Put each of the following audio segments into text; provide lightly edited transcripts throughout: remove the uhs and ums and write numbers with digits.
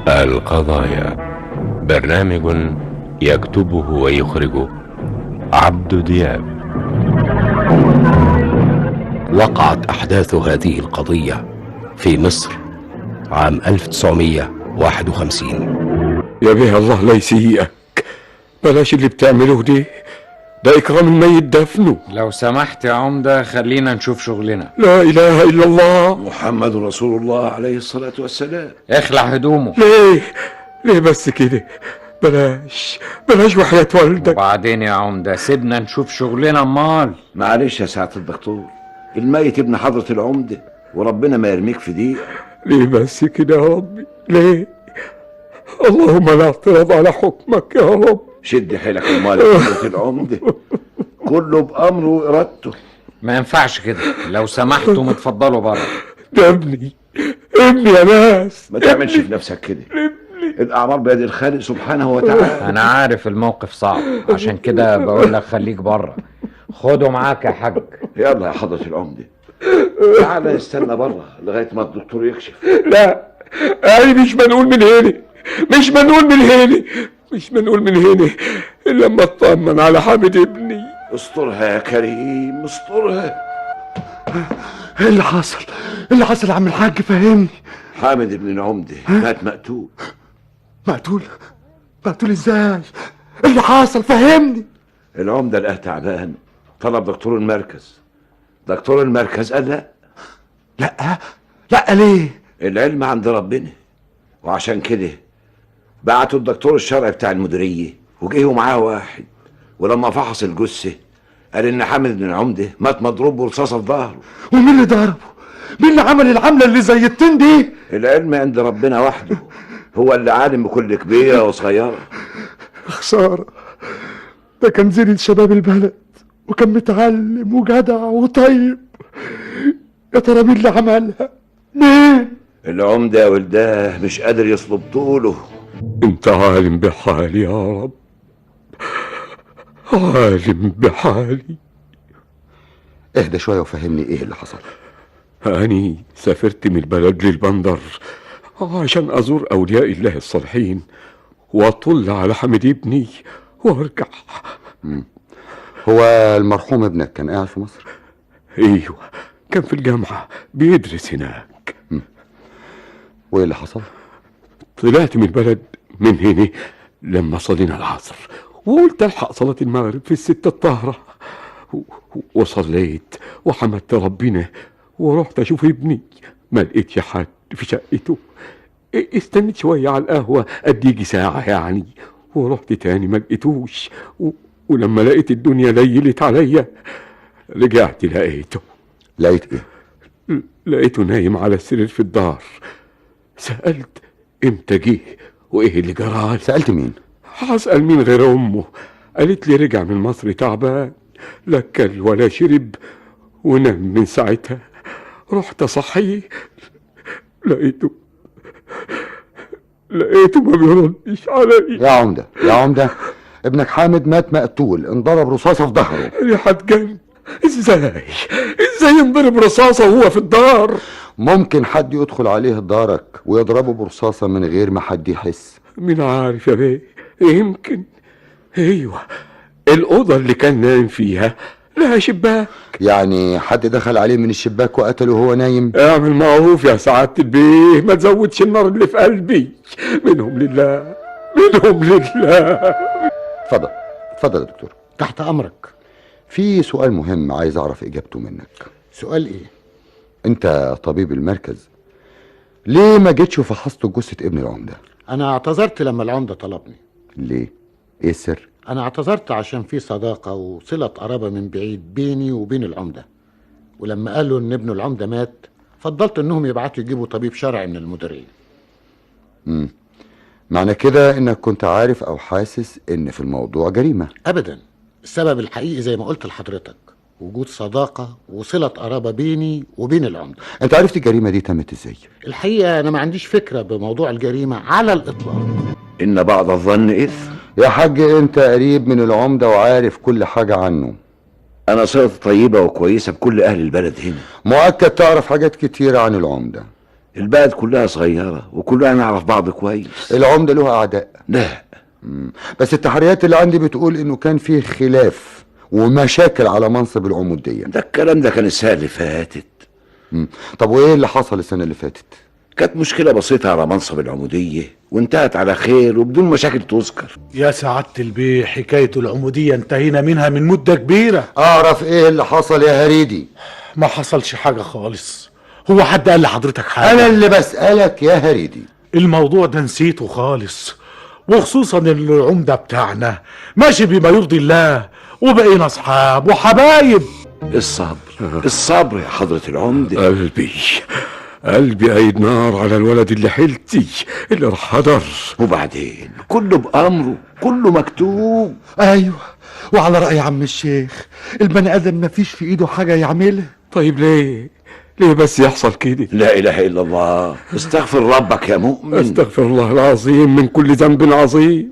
القضايا، برنامج يكتبه ويخرجه عبد دياب. وقعت أحداث هذه القضية في مصر عام 1951. يا بيه الله لا يسيئك، بلاش اللي بتعمله ده إكرام الميت دفنه. لو سمحت يا عمدة خلينا نشوف شغلنا. لا إله إلا الله محمد رسول الله عليه الصلاة والسلام. اخلع هدومه. ليه بس كده؟ بلاش وحياة والدك. وبعدين يا عمدة سيبنا نشوف شغلنا امال. معلش يا سعادة الدكتور، الميت ابن حضرة العمدة وربنا ما يرميك في دي. ليه بس كده يا ربي؟ ليه؟ اللهم لا اعتراض على حكمك يا رب. شد حيلك امال يا حضرة العمدة، كله بأمره وإرادته. ما ينفعش كده، لو سمحتوا متفضلوا بره. ده ابني يا ناس. ما تعملش في نفسك كده، الأعمار بيد الخالق سبحانه وتعالى. انا عارف الموقف صعب، عشان كده بقول لك خليك بره. خده معاك يا حاج. يلا يا حضرة العمدة، تعالى نستنى بره لغاية ما الدكتور يكشف. لا أنا مش منقول من هنا إلا لما اطمن على حامد ابني. استرها يا كريم، استرها. ايه اللي حصل يا عم الحاج؟ فهمني. حامد ابن العمدة مات مقتول. مقتول ازاي؟ ايه اللي حصل؟ فهمني. العمدة لقاه تعبان، طلب دكتور المركز. دكتور المركز قال لا ليه؟ العلم عند ربنا، وعشان كده بعتوا الدكتور الشرعي بتاع المديرية وجيه معاه واحد، ولما فحص الجثة قال ان حامد بن العمدة مات مضروب برصاصة في ظهره. ومين اللي ضربه؟ مين اللي عمل العملة اللي زي التين دي؟ العلم عند ربنا وحده، هو اللي عالم بكل كبيرة وصغيرة. خسارة، ده كان زين شباب البلد وكان متعلم وجدع وطيب. يا ترى مين اللي عملها؟ مين؟ العمدة يا ولداه مش قادر يصلب طوله. انت عالم بحالي يا رب، عالم بحالي. اهدى شوية وفهمني ايه اللي حصل. أني سافرت من البلد للبندر عشان أزور أولياء الله الصالحين وأطل على حمد ابني وأرجع. هو المرحوم ابنك كان قاعد في مصر؟ أيوة، كان في الجامعة بيدرس هناك. وايه اللي حصل؟ طلعت من البلد من هنا لما صلينا العصر، وقلت ألحق صلاة المغرب في الستة الطاهرة، وصليت وحمدت ربنا ورحت أشوف ابني. ما لقيتش حد في شقته. استنيت شوية على القهوة قد يجي ساعة يعني، ورحت تاني ما لقيتوش. ولما لقيت الدنيا ليلت عليا رجعت لقيته. لقيت ايه؟ لقيته نايم على السرير في الدار. سألت امتى جه وايه اللي جرى. سألت مين؟ هسأل مين غير امه؟ قالت لي رجع من مصر تعبان، لا كل ولا شرب ونام من ساعتها. رحت اصحيه لقيته ما بيردش علي. يا عمدة ابنك حامد مات مقتول، انضرب رصاصة في ظهره. ريحة جن. ازاي ينضرب رصاصة وهو في الدار؟ ممكن حد يدخل عليه دارك ويضربه برصاصة من غير ما حد يحس. مين عارف يا بيه، يمكن. ايوه، الأوضة اللي كان نايم فيها لها شباك. يعني حد دخل عليه من الشباك وقتله وهو نايم؟ اعمل معروف يا سعادة البيه، ما تزودش النار اللي في قلبي. منهم لله. اتفضل يا دكتور. تحت أمرك. في سؤال مهم عايز اعرف اجابته منك. سؤال إيه؟ انت طبيب المركز، ليه ما جيتش وفحصت جثة ابن العمدة؟ أنا اعتذرت لما العمدة طلبني. ليه؟ ايه السر؟ أنا اعتذرت عشان في صداقة وصلة قرابة من بعيد بيني وبين العمدة، ولما قالوا إن ابن العمدة مات فضلت إنهم يبعتوا يجيبوا طبيب شرعي من المديرية. معنى كده انك كنت عارف او حاسس ان في الموضوع جريمة؟ أبدا، السبب الحقيقي زي ما قلت لحضرتك وجود صداقة وصلة قرابة بيني وبين العمدة. انت عرفت الجريمة دي تمت ازاي؟ الحقيقة أنا ما عنديش فكرة بموضوع الجريمة على الإطلاق. إن بعض الظن إثم. يا حاج انت قريب من العمدة وعارف كل حاجة عنه. أنا صلتي طيبة وكويسة بكل أهل البلد هنا. مؤكد تعرف حاجات كتيرة عن العمدة. البلد كلها صغيرة وكلنا نعرف بعض كويس. العمدة له أعداء؟ لا. بس التحريات اللي عندي بتقول إنه كان فيه خلاف ومشاكل على منصب العمودية. ده الكلام ده كان السنة اللي فاتت. طب وإيه اللي حصل السنة اللي فاتت؟ كانت مشكلة بسيطة على منصب العمودية وانتهت على خير وبدون مشاكل تذكر. يا سعادة البيه، حكاية العمودية انتهينا منها من مدة كبيرة. أعرف إيه اللي حصل يا هريدي؟ ما حصلش حاجة خالص. هو حد قال لحضرتك حاجة؟ أنا اللي بسألك يا هريدي. الموضوع ده نسيته خالص، وخصوصا العمدة بتاعنا ماشي بما يرضي الله وبقينا أصحاب وحبايب. الصبر يا حضرة العمدة. قلبي قايد نار على الولد اللي حيلتي اللي راح حضر. وبعدين كله بأمره، كله مكتوب. ايوه، وعلى رأي عم الشيخ البني ادم ما فيش في ايده حاجة يعملها. طيب ليه بس يحصل كده؟ لا إله إلا الله. استغفر ربك يا مؤمن. استغفر الله العظيم من كل ذنب عظيم.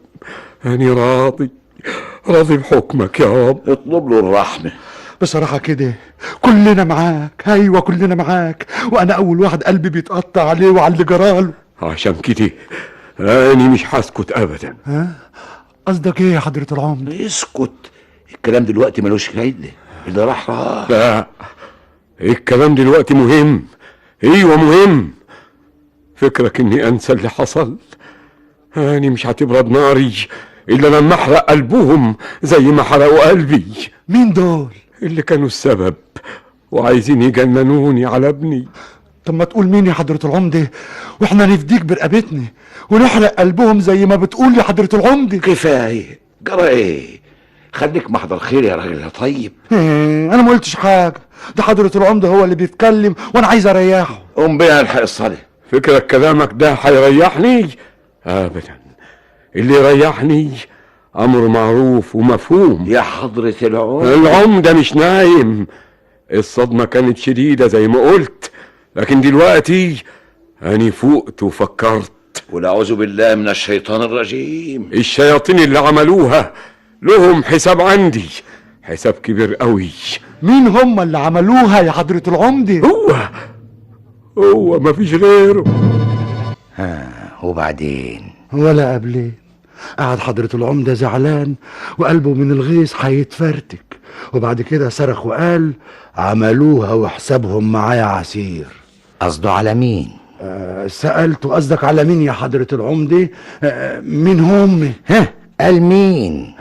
أنا راضي بحكمك يا رب. اطلب له الرحمة. بصراحة كده كلنا معاك، ايوه كلنا معاك، وانا اول واحد قلبي بيتقطع عليه وعلى اللي جراله. عشان كده أنا مش هسكت أبدا. قصدك ايه يا حضرة العمدة؟ اسكت، الكلام دلوقتي ملوش فايدة. اللي راح. لا، الكلام دلوقتي مهم. ايوه مهم. فكرك اني انسى اللي حصل؟ أنا مش هتبرد ناري الا لما احرق قلبهم زي ما حرقوا قلبي. مين دول؟ اللي كانوا السبب وعايزين يجننوني على ابني. طب ما تقول مين يا حضرة العمدة واحنا نفديك برقبتنا ونحرق قلبهم زي ما بتقول يا حضرة العمدة. كفاية، جرى ايه؟ خليك محضر خير يا راجل يا طيب. انا ما قلتش حاجة، ده حضرة العمدة هو اللي بيتكلم وانا عايز اريحه. قوم بيها الحق الصلاة. فكرك كلامك ده هيريحني؟ ابدا، اللي يريحني امر معروف ومفهوم. يا حضرة العمدة، العمدة مش نايم. الصدمة كانت شديدة زي ما قلت، لكن دلوقتي أنا فقت وفكرت. والأعوذ بالله من الشيطان الرجيم. الشياطين اللي عملوها لهم حساب عندي، حساب كبير قوي. مين هم اللي عملوها يا حضرة العمدة؟ هو مفيش غيره. وبعدين؟ ولا قبلين قعد حضرة العمدة زعلان وقلبه من الغيظ هيتفرتك، وبعد كده صرخ وقال عملوها وحسابهم معايا عسير. قصده على مين؟ سألته قصدك على مين يا حضرة العمدة؟ مين هم؟ قال مين؟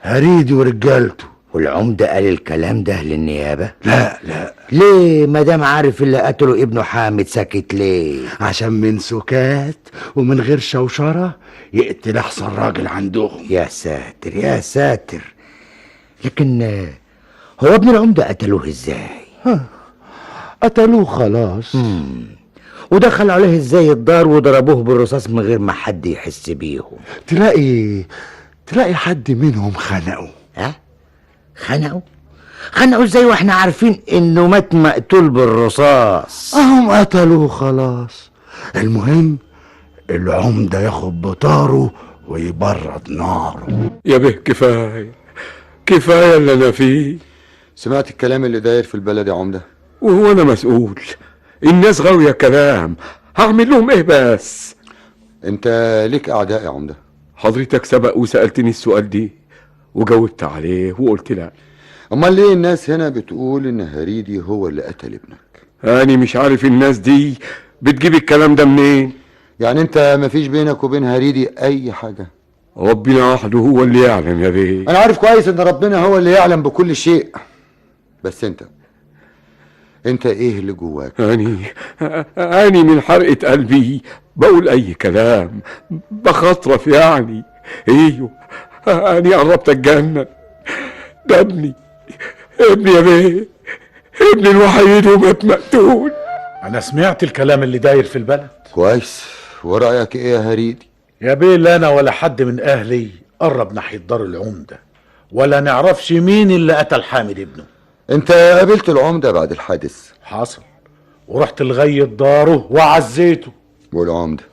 هريدي ورجالته. والعمدة قال الكلام ده للنيابة؟ لا. ليه مادام عارف اللي قتله ابنه حامد ساكت ليه؟ عشان من سكات ومن غير شوشرة يقتل احسن راجل عندهم. يا ساتر يا ساتر. لكن هو ابن العمدة قتلوه ازاي؟ قتلوه خلاص. ودخل عليه ازاي الدار وضربوه بالرصاص من غير ما حد يحس بيهم؟ تلاقي حد منهم خنقه. خنقوا ازاي واحنا عارفين انه مات مقتول بالرصاص؟ هم قتلوه خلاص. المهم العمدة ياخد بطاره ويبرد ناره. يا به كفاية اللي انا فيه. سمعت الكلام اللي داير في البلد يا عمدة؟ وهو انا مسؤول؟ الناس غاوية كلام، هعمل لهم ايه بس؟ انت ليك اعداء يا عمدة. حضرتك سبق وسألتني السؤال دي وجاوبت عليه وقلت لا. امال ليه الناس هنا بتقول ان هريدي هو اللي قتل ابنك؟ أنا مش عارف الناس دي بتجيب الكلام ده منين. يعني انت مفيش بينك وبين هريدي اي حاجة؟ ربنا وحده هو اللي يعلم يا بيه. انا عارف كويس ان ربنا هو اللي يعلم بكل شيء، بس انت ايه اللي جواك؟ أني من حرقة قلبي بقول اي كلام، بخطرف يعني. ايوه أني قربت اتجنن. ده ابني يا بيه، ابني الوحيد ومات مقتول. انا سمعت الكلام اللي داير في البلد. كويس، ورأيك ايه يا هريدي؟ يا بيه لا انا ولا حد من اهلي قرب ناحية دار العمدة، ولا نعرفش مين اللي قتل حامد ابنه. انت قابلت العمدة بعد الحادث؟ حصل، ورحت لغاية داره وعزيته. والعمدة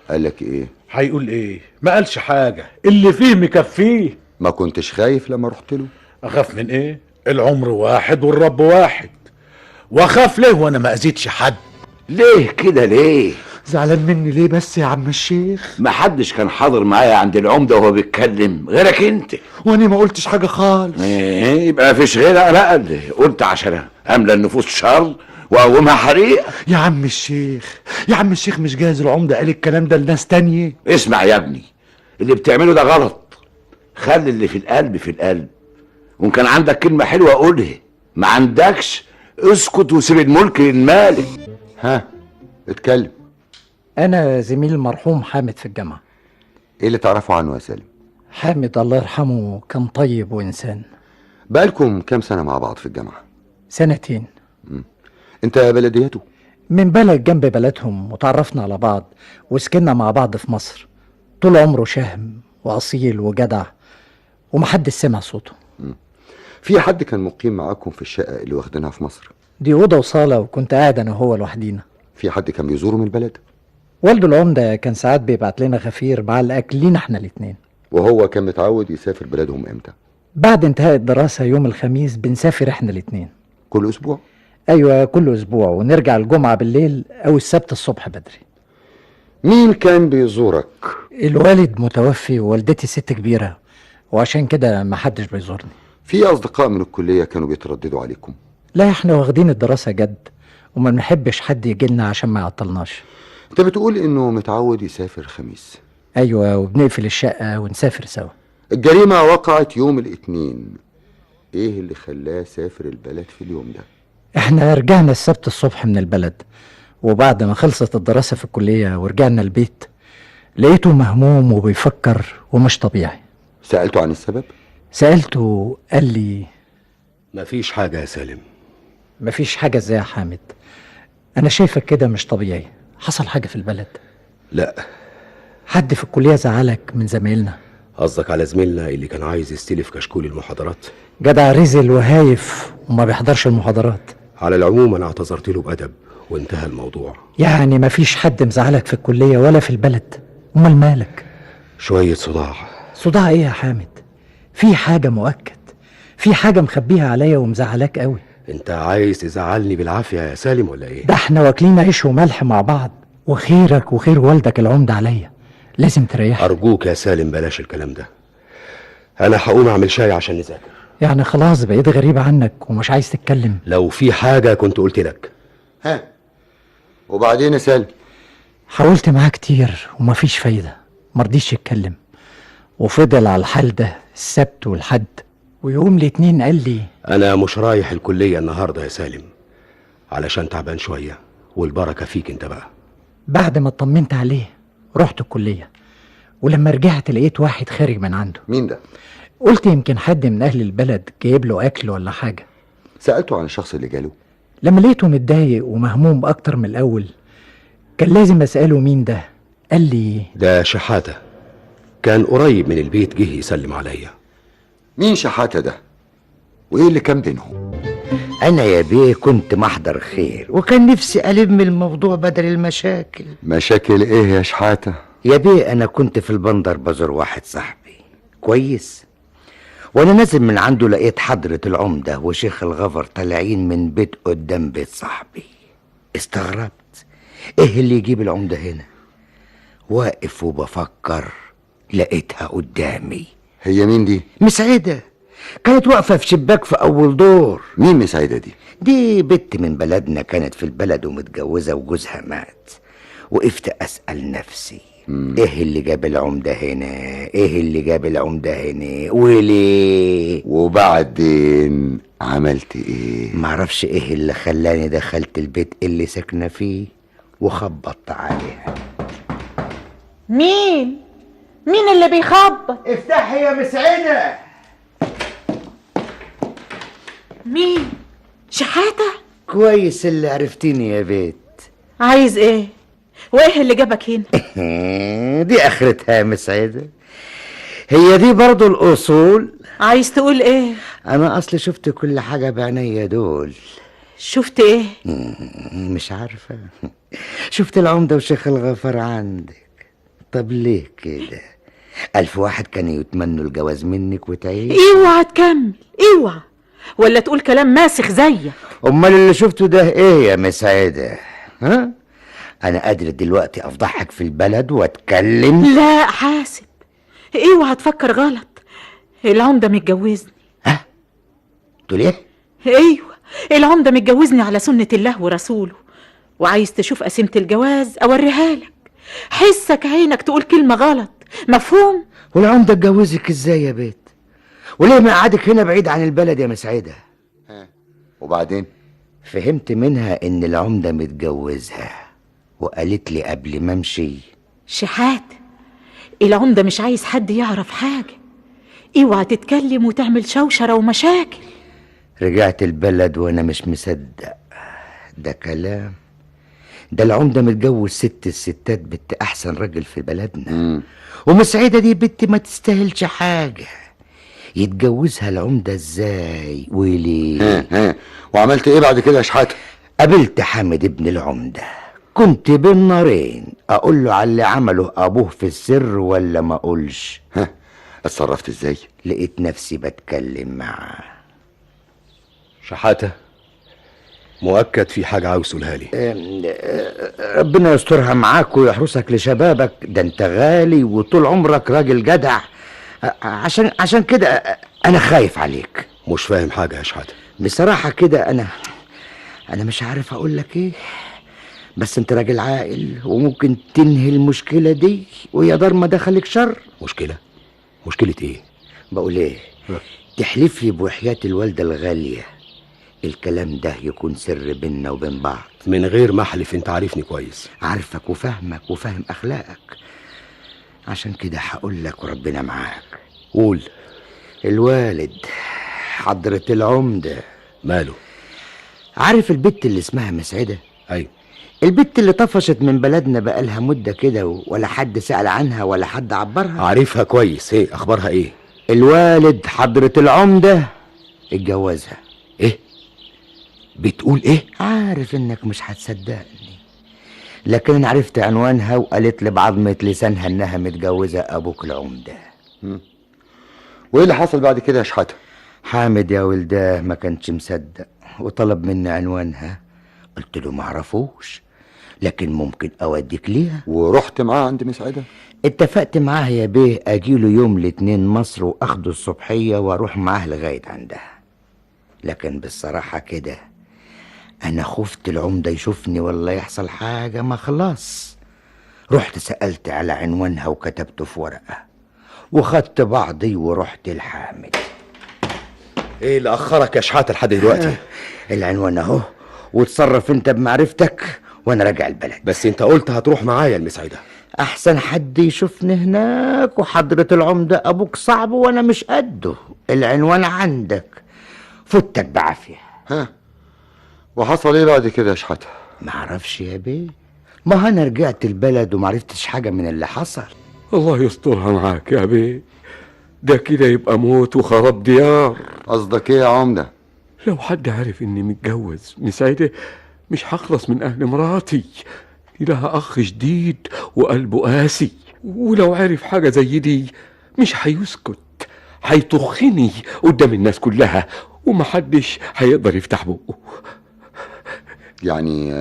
قال لك ايه؟ هيقول ايه؟ ما قالش حاجة، اللي فيه مكفيه. ما كنتش خايف لما رحت له؟ اخاف من ايه؟ العمر واحد والرب واحد، واخاف ليه وانا ما اذيتش حد؟ ليه كده ليه؟ زعلان مني ليه بس يا عم الشيخ؟ محدش كان حاضر معايا عند العمدة وهو بيتكلم غيرك انت. وانا ما قلتش حاجة خالص. ايه يبقى مفيش غيرها بقى اللي قلت عشان املى النفوس شر واقومها حريق. يا عم الشيخ، يا عم الشيخ، مش جايز العمدة قال الكلام ده لناس تانية؟ اسمع يا ابني، اللي بتعمله ده غلط. خلي اللي في القلب في القلب، وان كان عندك كلمة حلوة قولها، ما عندكش اسكت وسيب الملك للمالك. ها، اتكلم. أنا زميل المرحوم حامد في الجامعة. ايه اللي تعرفه عنه يا سالم؟ حامد الله يرحمه كان طيب وإنسان. بقالكم كام سنة مع بعض في الجامعة؟ 2 سنين. انت بلديته؟ من بلد جنب بلدهم، وتعرفنا على بعض وسكننا مع بعض في مصر. طول عمره شهم وأصيل وجدع، ومحدش سمع صوته. في حد كان مقيم معاكم في الشقة اللي واخدينها في مصر؟ دي أوضة وصالة، وكنت قاعد أنا وهو لوحدينا. في حد كان بيزوره من البلد؟ والده العمدة كان ساعات بيبعت لنا غفير مع الأكل لينا احنا الاتنين. وهو كان متعود يسافر بلادهم امتى؟ بعد انتهاء الدراسة يوم الخميس بنسافر احنا الاتنين. كل اسبوع؟ أيوة، كل أسبوع، ونرجع الجمعة بالليل أو السبت الصبح بدري. مين كان بيزورك؟ الوالد متوفي ووالدتي ست كبيرة، وعشان كده ما حدش بيزورني. في اصدقاء من الكلية كانوا بيترددوا عليكم؟ لا، احنا واخدين الدراسة جد، وما بنحبش حد يجيلنا عشان ما يعطلناش. انت بتقول انه متعود يسافر خميس؟ أيوة، وبنقفل الشقة ونسافر سوا. الجريمة وقعت يوم الاثنين، ايه اللي خلاه سافر البلد في اليوم ده؟ احنا رجعنا السبت الصبح من البلد، وبعد ما خلصت الدراسة في الكلية ورجعنا البيت لقيته مهموم وبيفكر ومش طبيعي. سألته عن السبب؟ سألته، قال لي مفيش حاجة يا سالم. مفيش حاجة ازاي يا حامد؟ أنا شايفك كده مش طبيعي. حصل حاجة في البلد؟ لا. حد في الكلية زعلك من زمايلنا؟ قصدك على زميلنا اللي كان عايز يستلف كشكول المحاضرات؟ جدع رزل وهايف وما بيحضرش المحاضرات. على العموم انا اعتذرت له بأدب وانتهى الموضوع. يعني مفيش حد مزعلك في الكلية ولا في البلد؟ امال مالك؟ شوية صداع. صداع ايه يا حامد؟ في حاجة مؤكد، في حاجة مخبيها عليا ومزعلاك قوي. انت عايز تزعلني بالعافية يا سالم ولا ايه؟ ده احنا واكلين عيش وملح مع بعض، وخيرك وخير والدك العمدة عليا، لازم تريح. ارجوك يا سالم بلاش الكلام ده. انا هقوم اعمل شاي عشان نذاكر. يعني خلاص بقيت غريب عنك ومش عايز تتكلم؟ لو في حاجة كنت قلت لك. ها، وبعدين يا سالم؟ حاولت معاه كتير ومفيش فايدة، مرضيش يتكلم، وفضل على الحال ده السبت والحد، ويوم الاتنين قال لي انا مش رايح الكلية النهاردة يا سالم علشان تعبان شوية، والبركة فيك انت بقى. بعد ما اطمنت عليه رحت الكلية، ولما رجعت لقيت واحد خارج من عنده. مين ده؟ قلت يمكن حد من اهل البلد جايب له اكل ولا حاجة. سألته عن الشخص اللي جاله؟ لما لقيته متضايق ومهموم اكتر من الاول كان لازم اسأله مين ده. قال لي ده شحاتة، كان قريب من البيت، جه يسلم عليا. مين شحاتة ده؟ وايه اللي كان بينهم؟ أنا يا بيه كنت محضر خير، وكان نفسي ألم الموضوع بدل المشاكل. مشاكل ايه يا شحاتة؟ يا بيه أنا كنت في البندر بزور واحد صاحبي كويس، وأنا نازل من عنده لقيت حضرة العمدة وشيخ الغفر طالعين من بيت قدام بيت صاحبي. استغربت، إيه اللي يجيب العمدة هنا؟ واقف وبفكر لقيتها قدامي. هي مين دي؟ مسعدة، كانت واقفة في شباك في أول دور. مين مسعدة دي؟ دي بنت من بلدنا، كانت في البلد ومتجوزة وجوزها مات. وقفت أسأل نفسي ايه اللي جاب العمدة هنا؟ ايه اللي جاب العمدة هنا وليه؟ وبعدين عملت ايه؟ معرفش ايه اللي خلاني دخلت البيت اللي ساكنة فيه وخبطت عليها. مين اللي بيخبط؟ افتحي يا مسعدة. مين؟ شحاتة؟ كويس اللي عرفتيني يا بيت. عايز ايه؟ وايه اللي جابك هنا؟ دي اخرتها يا مسعدة، هي دي برضو الاصول. عايز تقول ايه؟ انا اصلي شفت كل حاجة بعينيا دول. شفت ايه؟ مش عارفة. شفت العمدة وشيخ الغفر عندك. طب ليه كده؟ 1000 واحد كانوا يتمنوا الجواز منك وتعيش. اوعى تكمل، اوعى ولا تقول كلام ماسخ زيك. امال اللي شفته ده ايه يا مسعدة؟ ها؟ انا قادر دلوقتي افضحك في البلد واتكلم. لا حاسب، اوعى تفكر غلط. العمدة متجوزني. تقول ايه؟ ايوه، العمدة متجوزني على سنة الله ورسوله، وعايز تشوف قسيمة الجواز اوريها لك. حسك عينك تقول كلمة غلط، مفهوم؟ والعمدة اتجوزك ازاي يا بيت؟ وليه مقعدك هنا بعيد عن البلد يا مسعدة؟ وبعدين؟ فهمت منها ان العمدة متجوزها، وقالت لي قبل ما امشي: شحات، العمدة مش عايز حد يعرف حاجة، اوعى تتكلم وتعمل شوشرة ومشاكل. رجعت البلد وانا مش مصدق. ده كلام؟ ده العمدة متجوز ست الستات، بنت احسن راجل في بلدنا. ومسعدة دي بنت ما تستاهلش حاجة، يتجوزها العمدة ازاي وليه؟ وعملت ايه بعد كده يا شحاتة؟ قابلت حامد ابن العمدة، كنت بين نارين، اقول له على اللي عمله ابوه في السر ولا ما اقولش. اتصرفت ازاي؟ لقيت نفسي بتكلم معاه. شحاتة، مؤكد في حاجة عاوز تقولها لي. ربنا يسترها معاك ويحرسك لشبابك، ده انت غالي وطول عمرك راجل جدع. عشان كده انا خايف عليك. مش فاهم حاجة يا شحاتة. بصراحة كده انا مش عارف اقول لك ايه، بس انت راجل عاقل وممكن تنهي المشكلة دي، ويا دار ما دخلك شر. مشكلة ايه؟ بقول ايه، تحلف لي بوحياة الوالدة الغالية الكلام ده يكون سر بيننا وبين بعض. من غير ما احلف، انت عارفني كويس. عارفك وفاهمك وفاهم اخلاقك، عشان كده هقول لك وربنا معاك. قول. الوالد حضرة العمدة. ماله؟ عارف البت اللي اسمها مسعدة؟ ايوه. البت اللي طفشت من بلدنا بقالها مدة كده، ولا حد سأل عنها ولا حد عبرها. عارفها كويس. ايه اخبارها ايه؟ الوالد حضرة العمدة اتجوزها. ايه بتقول ايه؟ عارف انك مش هتصدقني، لكن انا عرفت عنوانها وقالت لي بعضمة لسانها انها متجوزة ابوك العمدة. وايه اللي حصل بعد كده يا شحاتة؟ حامد يا ولداه ما كانش مصدق وطلب مني عنوانها. قلت له معرفوش، لكن ممكن اوديك ليها. ورحت معاه عند مسعدة؟ اتفقت معاه يا بيه اجيله يوم الاثنين مصر واخده الصبحية واروح معاه لغاية عندها. لكن بالصراحة كده انا خفت العمدة يشوفني ولا يحصل حاجة، ما خلاص. رحت سألت على عنوانها وكتبته في ورقة وخدت بعضي ورحت لحامد. ايه اللي اخرك يا شحاتة لحد دلوقتي؟ العنوان اهو، وتصرف انت بمعرفتك وانا راجع البلد. بس انت قلت هتروح معايا المسعدة. احسن حد يشوفني هناك، وحضرة العمدة ابوك صعب وانا مش قده. العنوان عندك، فتك بعافية. وحصل ايه بعد كده يا شحاتة؟ معرفش يا بيه، ما انا رجعت البلد ومعرفتش حاجة من اللي حصل. الله يسترها معاك يا بيه، ده كده يبقى موت وخراب ديار. قصدك ايه يا عمدة؟ لو حد عرف اني متجوز مسعدة مش هخلص من اهل مراتي، لها اخ جديد وقلبه قاسي، ولو عرف حاجة زي دي مش هيسكت، هيطخني قدام الناس كلها ومحدش هيقدر يفتح بقه. يعني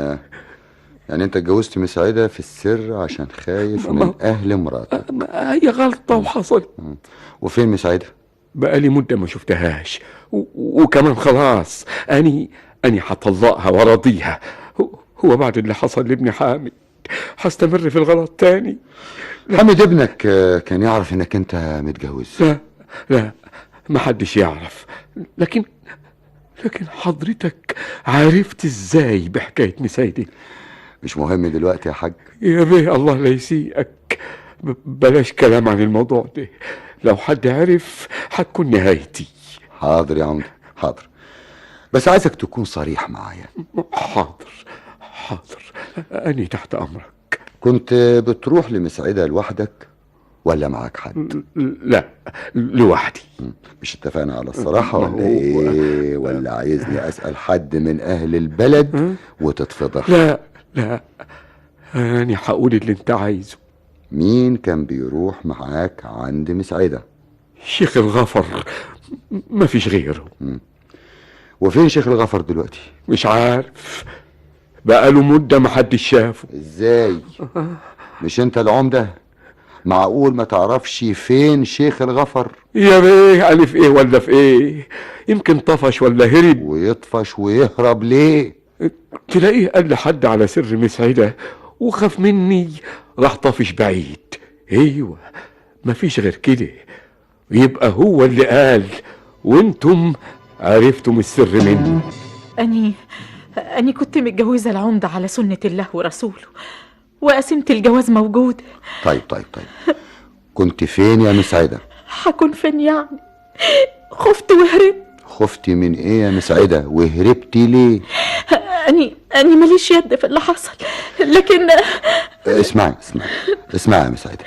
انت اتجوزت مسعدة في السر عشان خايف من اهل مراتك؟ هي غلطة وحصلت. وفين مسعدة؟ بقالي مدة ما شفتهاش، وكمان خلاص اني هطلقها وراضيها. هو بعد اللي حصل لابني حامد هستمر في الغلط تاني؟ حامد ابنك كان يعرف انك انت متجوز؟ لا ما حدش يعرف، لكن حضرتك عرفت ازاي بحكاية مسعدة؟ مش مهم دلوقتي يا حاج. يا بيه الله لا يسيئك، بلاش كلام عن الموضوع ده، لو حد عرف هتكون نهايتي. حاضر يا عمدة، حاضر، بس عايزك تكون صريح معايا. حاضر، أني تحت أمرك. كنت بتروح لمسعدة لوحدك ولا معاك حد؟ لا، لوحدي. مش اتفقنا على الصراحة ولا ايه؟ ولا عايزني أسأل حد من أهل البلد وتتفضح؟ لا، أنا هقول اللي انت عايزه. مين كان بيروح معاك عند مسعدة؟ شيخ الغفر، مفيش غيره. وفين شيخ الغفر دلوقتي؟ مش عارف، بقاله مدة محدش شافه. ازاي؟ مش انت العمدة؟ معقول ما تعرفش فين شيخ الغفر؟ يا بيه أنا في ايه ولا في ايه؟ يمكن طفش ولا هرب. ويطفش ويهرب ليه؟ تلاقيه قال لحد على سر مسعدة وخاف مني راح طفش بعيد. ايوه مفيش غير كده، يبقى هو اللي قال وانتم عرفتم السر مني. أني كنت متجوزة العمدة على سنة الله ورسوله، وقسيمة الجواز موجودة. طيب كنت فين يا مسعدة؟ هكون فين يعني؟ خفت وهربت. خفتي من ايه يا مسعدة وهربتي ليه؟ أني ماليش يد في اللي حصل، لكن اسمعي يا مسعدة،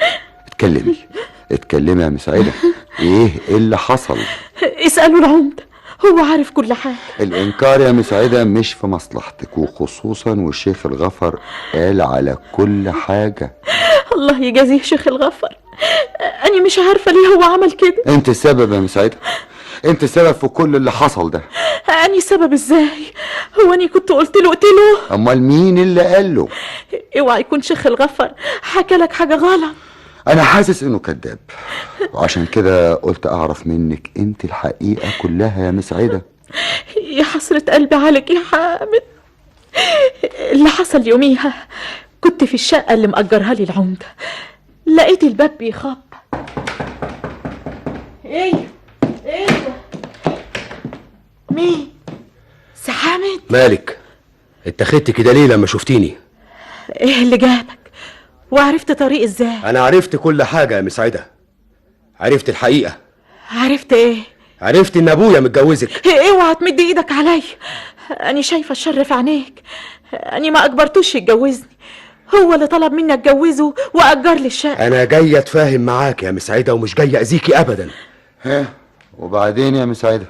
اتكلمي يا مسعدة. ايه اللي حصل؟ اسألوا العمدة، هو عارف كل حاجة. الانكار يا مسعدة مش في مصلحتك، وخصوصا والشيخ الغفر قال على كل حاجة. الله يجازيه شيخ الغفر، أني مش عارفة ليه هو عمل كده. انت السبب يا مسعدة، انت السبب في كل اللي حصل ده. أني سبب ازاي؟ هو أني كنت قلت له؟ امال مين اللي قال له؟ اوعى يكون شيخ الغفر حكى لك حاجة غلط. انا حاسس انه كذاب، وعشان كده قلت اعرف منك انت الحقيقة كلها يا مسعدة. يا حسرة قلبي عليك يا حامد. اللي حصل يوميها كنت في الشقة اللي مأجرها لي العمدة، لقيت الباب بيخبط. ايه مين؟ سي حامد؟ مالك اتخذت كده ليه لما شفتيني؟ ايه اللي جابك وعرفت طريق ازاي؟ انا عرفت كل حاجة يا مسعدة، عرفت الحقيقة. عرفت ايه؟ عرفت ان ابويا متجوزك. اوعى تمد ايدك عليا، اني شايفة الشر في عينيك. اني ما اجبرتوش يتجوزني، هو اللي طلب مني اتجوزه واجر لي الشقة. انا جاي اتفاهم معاك يا مسعدة ومش جاي اذيكي ابدا. ها وبعدين يا مسعدة؟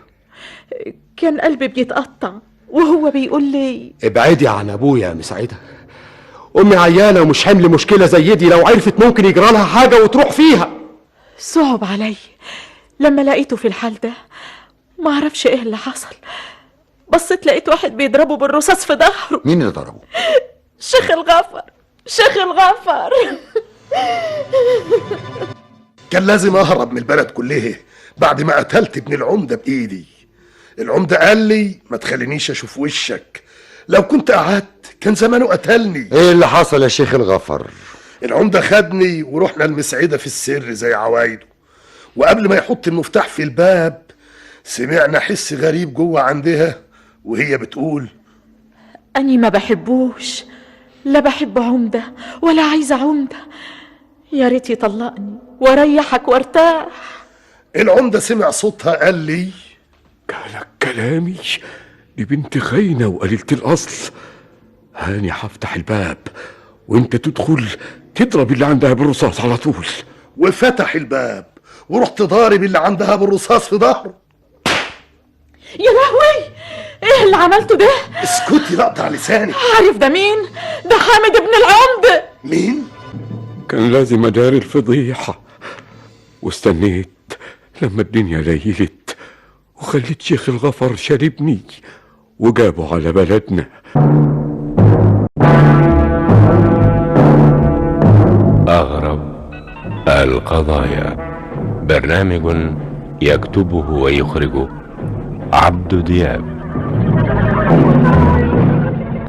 كان قلبي بيتقطع وهو بيقول لي ابعدي عن ابويا يا مسعدة، امي عيانة ومش حمل مشكلة زي دي، لو عرفت ممكن يجرى لها حاجة وتروح فيها. صعب علي لما لقيته في الحال ده، ما اعرفش ايه اللي حصل. بصيت لقيت واحد بيضربه بالرصاص في ظهره. مين اللي ضربه؟ شيخ الغفر. كان لازم اهرب من البلد كلها بعد ما قتلت ابن العمدة بايدي. العمدة قال لي ما تخلينيش اشوف وشك، لو كنت قعدت كان زمانه قتلني. ايه اللي حصل يا شيخ الغفر؟ العمدة خدني ورحنا المسعدة في السر زي عوايده، وقبل ما يحط المفتاح في الباب سمعنا حس غريب جوه عندها وهي بتقول: أني ما بحبوش، لا بحب عمدة ولا عايزة عمدة، يا ريت يطلقني واريحك وارتاح. العمدة سمع صوتها قال لي: قالك كلامي؟ دي بنت خاينة وقليلة الأصل. هاني هفتح الباب وانت تدخل تضرب اللي عندها بالرصاص على طول. وفتح الباب ورحت ضارب اللي عندها بالرصاص في ظهره. يا لهوي، ايه اللي عملته ده؟ اسكتي لا اقطع لساني. عارف ده مين؟ ده حامد ابن العمدة. مين؟ كان لازم اداري الفضيحة، واستنيت لما الدنيا ليلت وخليت شيخ الغفر شاربني وجابه على بلدنا. أغرب القضايا، برنامج يكتبه ويخرجه عبد دياب.